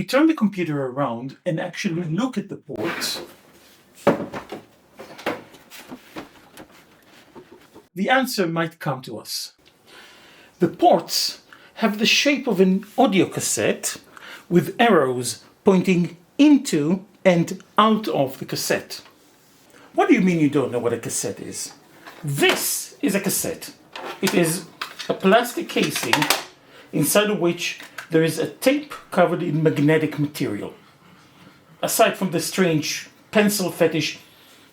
turn the computer around and actually look at the ports, the answer might come to us. The ports have the shape of an audio cassette with arrows pointing into and out of the cassette. What do you mean you don't know what a cassette is? This is a cassette. It is a plastic casing inside of which there is a tape covered in magnetic material. Aside from the strange pencil fetish,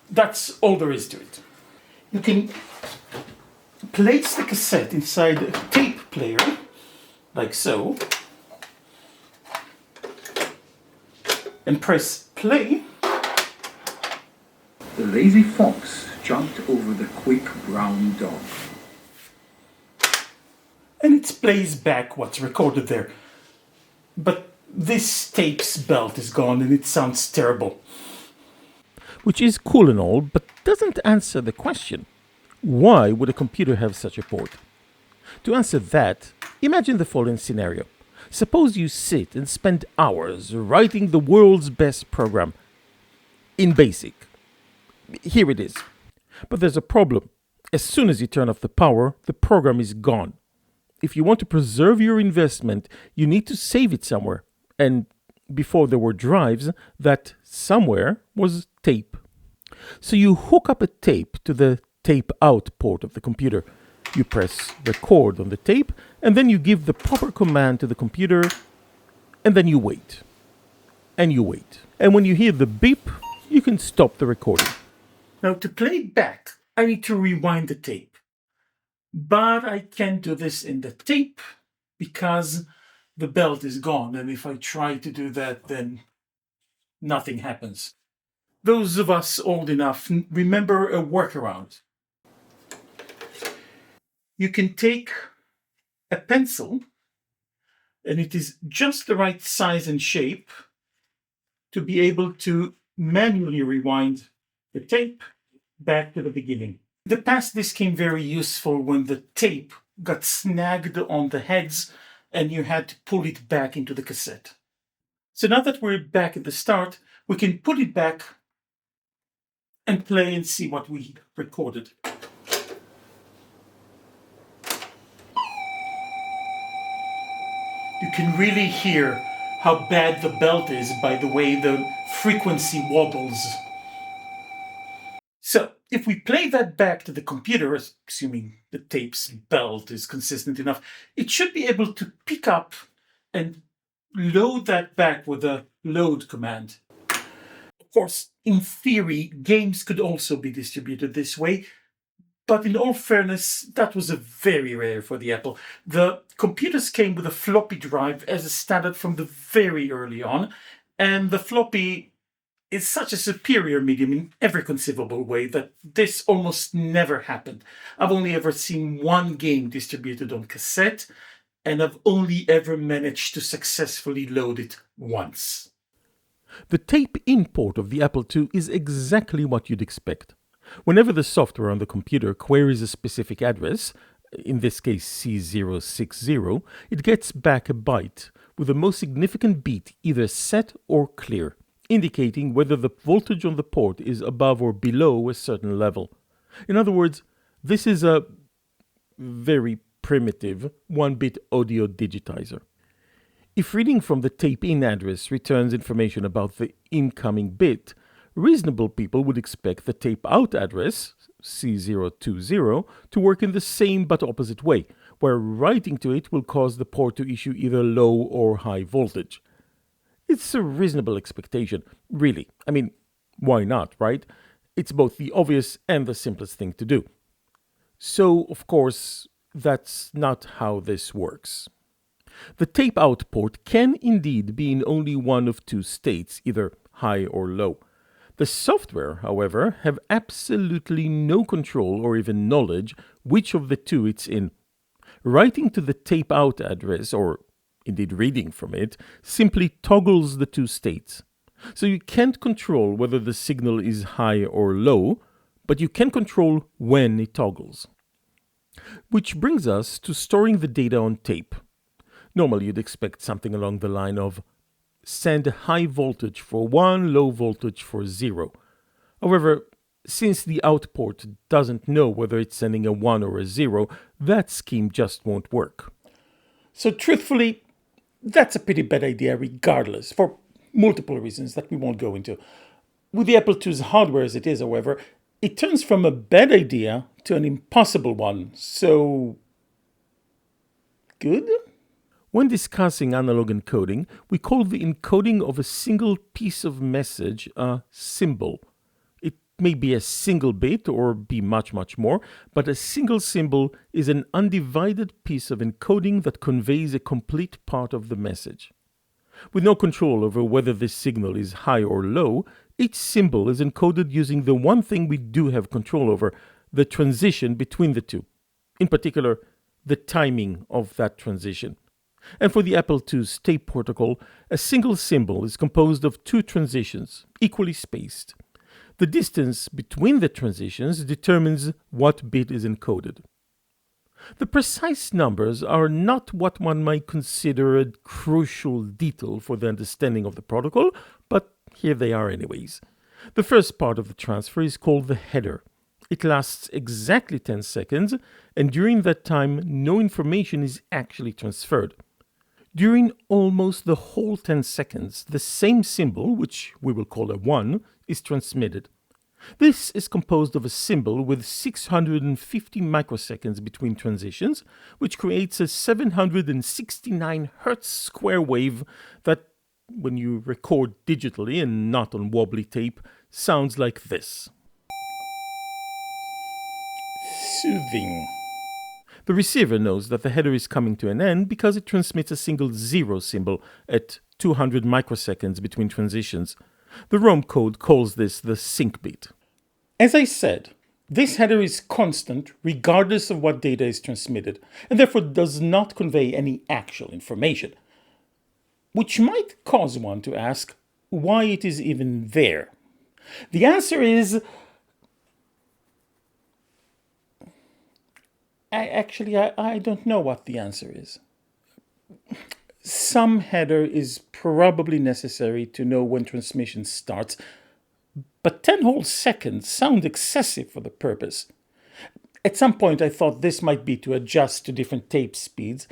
that's all there is to it. You can place the cassette inside a tape player, like so, and press play. The lazy fox jumped over the quick brown dog. And it plays back what's recorded there. But this tape's belt is gone and it sounds terrible. Which is cool and all, but doesn't answer the question. Why would a computer have such a port? To answer that, imagine the following scenario. Suppose you sit and spend hours writing the world's best program in BASIC. Here it is. But there's a problem. As soon as you turn off the power, the program is gone. If you want to preserve your investment, you need to save it somewhere. And before there were drives, that somewhere was tape. So you hook up a tape to the tape out port of the computer. You press record on the tape, and then you give the proper command to the computer, and then you wait. And you wait. And when you hear the beep, you can stop the recording. Now, to play back, I need to rewind the tape. But I can't do this in the tape because the belt is gone. And if I try to do that, then nothing happens. Those of us old enough remember a workaround. You can take a pencil, and it is just the right size and shape to be able to manually rewind the tape back to the beginning. In the past, this came very useful when the tape got snagged on the heads and you had to pull it back into the cassette. So now that we're back at the start, we can put it back and play and see what we recorded. You can really hear how bad the belt is by the way the frequency wobbles. So, if we play that back to the computer, assuming the tape's belt is consistent enough, it should be able to pick up and load that back with a load command. Of course, in theory, games could also be distributed this way, but in all fairness, that was a very rare for the Apple. The computers came with a floppy drive as a standard from the very early on, and the floppy is such a superior medium in every conceivable way that this almost never happened. I've only ever seen one game distributed on cassette, and I've only ever managed to successfully load it once. The tape-in port of the Apple II is exactly what you'd expect. Whenever the software on the computer queries a specific address, in this case C060, it gets back a byte with the most significant beat either set or clear, indicating whether the voltage on the port is above or below a certain level. In other words, this is a very primitive 1-bit audio digitizer. If reading from the tape-in address returns information about the incoming bit, reasonable people would expect the tape-out address, C020, to work in the same but opposite way, where writing to it will cause the port to issue either low or high voltage. It's a reasonable expectation, really. I mean, why not, right? It's both the obvious and the simplest thing to do. So, of course, that's not how this works. The tape-out port can indeed be in only one of two states, either high or low. The software, however, have absolutely no control or even knowledge which of the two it's in. Writing to the tape-out address, or indeed reading from it, simply toggles the two states. So you can't control whether the signal is high or low, but you can control when it toggles. Which brings us to storing the data on tape. Normally you'd expect something along the line of send high voltage for 1, low voltage for 0. However, since the out port doesn't know whether it's sending a 1 or a 0, that scheme just won't work. So truthfully, that's a pretty bad idea regardless, for multiple reasons that we won't go into. With the Apple II's hardware as it is, however, it turns from a bad idea to an impossible one, so good? When discussing analog encoding, we call the encoding of a single piece of message a symbol. It may be a single bit or be much more, but a single symbol is an undivided piece of encoding that conveys a complete part of the message. With no control over whether this signal is high or low, each symbol is encoded using the one thing we do have control over, the transition between the two. In particular, the timing of that transition. And for the Apple II's tape protocol, a single symbol is composed of two transitions, equally spaced. The distance between the transitions determines what bit is encoded. The precise numbers are not what one might consider a crucial detail for the understanding of the protocol, but here they are anyways. The first part of the transfer is called the header. It lasts exactly 10 seconds, and during that time, no information is actually transferred. During almost the whole 10 seconds, the same symbol, which we will call a 1, is transmitted. This is composed of a symbol with 650 microseconds between transitions, which creates a 769 Hertz square wave that, when you record digitally and not on wobbly tape, sounds like this. Soothing. The receiver knows that the header is coming to an end because it transmits a single 0 symbol at 200 microseconds between transitions. The ROM code calls this the sync bit. As I said, this header is constant regardless of what data is transmitted, and therefore does not convey any actual information. Which might cause one to ask why it is even there. The answer is... I don't know what the answer is. Some header is probably necessary to know when transmission starts, but 10 whole seconds sound excessive for the purpose. At some point I thought this might be to adjust to different tape speeds,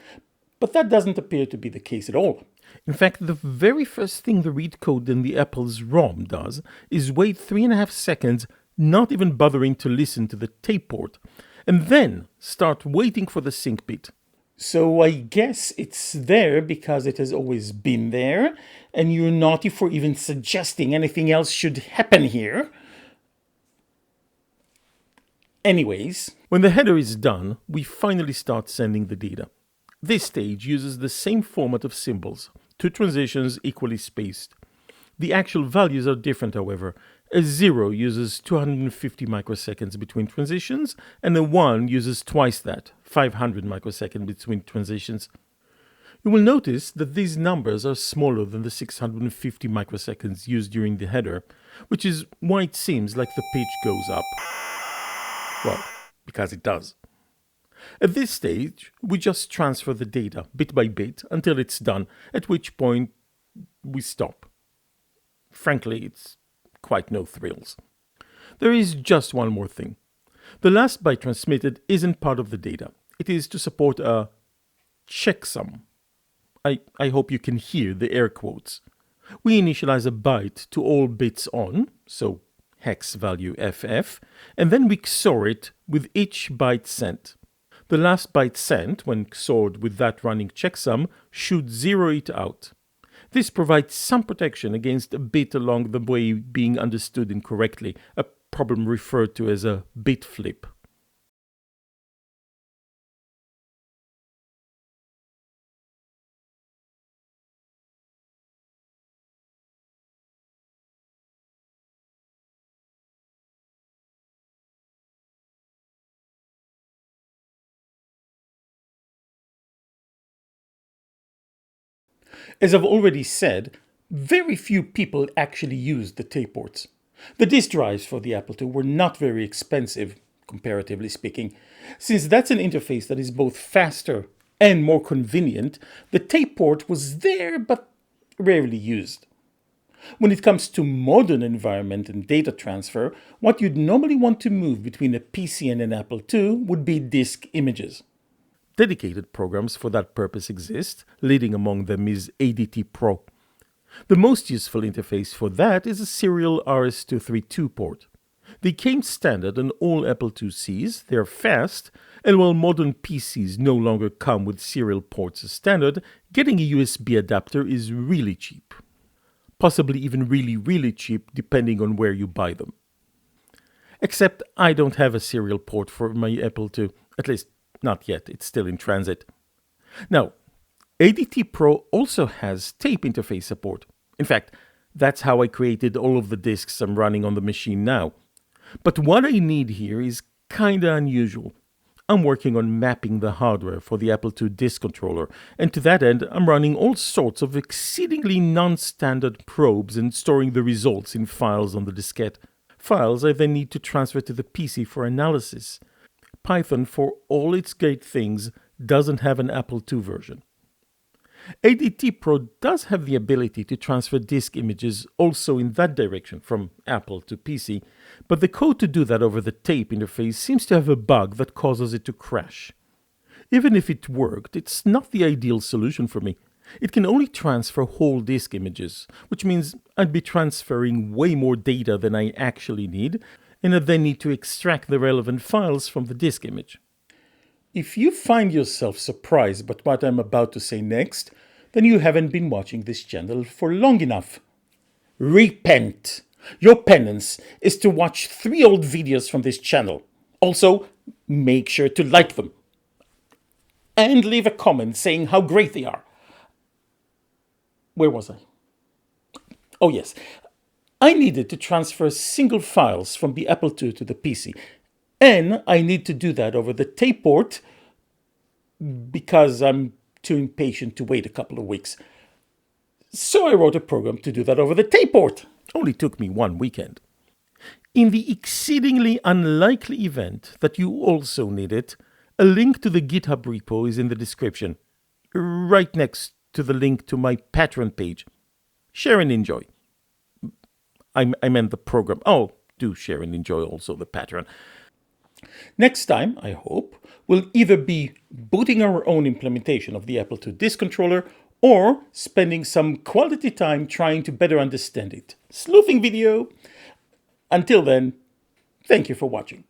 but that doesn't appear to be the case at all. In fact, the very first thing the read code in the Apple's ROM does is wait 3.5 seconds, not even bothering to listen to the tape port, and then start waiting for the sync bit. So I guess it's there because it has always been there, and you're naughty for even suggesting anything else should happen here. Anyways, when the header is done, we finally start sending the data. This stage uses the same format of symbols, two transitions equally spaced. The actual values are different, however. A 0 uses 250 microseconds between transitions, and a 1 uses twice that, 500 microseconds between transitions. You will notice that these numbers are smaller than the 650 microseconds used during the header, which is why it seems like the pitch goes up. Well, because it does. At this stage, we just transfer the data bit by bit until it's done, at which point we stop. Frankly, it's quite no thrills. There is just one more thing. The last byte transmitted isn't part of the data. It is to support a checksum. I hope you can hear the air quotes. We initialize a byte to all bits on, so hex value FF, and then we XOR it with each byte sent. The last byte sent, when XORed with that running checksum, should zero it out. This provides some protection against a bit along the way being understood incorrectly, a problem referred to as a bit flip. As I've already said, very few people actually used the tape ports. The disk drives for the Apple II were not very expensive, comparatively speaking. Since that's an interface that is both faster and more convenient, the tape port was there, but rarely used. When it comes to modern environment and data transfer, what you'd normally want to move between a PC and an Apple II would be disk images. Dedicated programs for that purpose exist, leading among them is ADT Pro. The most useful interface for that is a serial RS-232 port. They came standard on all Apple IIcs, they're fast, and while modern PCs no longer come with serial ports as standard, getting a USB adapter is really cheap. Possibly even really cheap depending on where you buy them. Except I don't have a serial port for my Apple II, at least not yet, it's still in transit. Now, ADT Pro also has tape interface support. In fact, that's how I created all of the disks I'm running on the machine now. But what I need here is kinda unusual. I'm working on mapping the hardware for the Apple II disk controller, and to that end, I'm running all sorts of exceedingly non-standard probes and storing the results in files on the diskette. Files I then need to transfer to the PC for analysis. Python, for all its great things, doesn't have an Apple II version. ADT Pro does have the ability to transfer disk images also in that direction from Apple to PC, but the code to do that over the tape interface seems to have a bug that causes it to crash. Even if it worked, it's not the ideal solution for me. It can only transfer whole disk images, which means I'd be transferring way more data than I actually need, and I'd then need to extract the relevant files from the disk image. If you find yourself surprised by what I'm about to say next, then you haven't been watching this channel for long enough. Repent! Your penance is to watch 3 old videos from this channel. Also, make sure to like them. And leave a comment saying how great they are. Where was I? Oh yes, I needed to transfer single files from the Apple II to the PC. And I need to do that over the tape port because I'm too impatient to wait a couple of weeks. So I wrote a program to do that over the tape port. Only took me 1 weekend. In the exceedingly unlikely event that you also need it, a link to the GitHub repo is in the description, right next to the link to my Patreon page. Share and enjoy. I meant the program. Oh, do share and enjoy also the Patreon. Next time, I hope, we'll either be booting our own implementation of the Apple II disk controller or spending some quality time trying to better understand it. Sleuthing video! Until then, thank you for watching.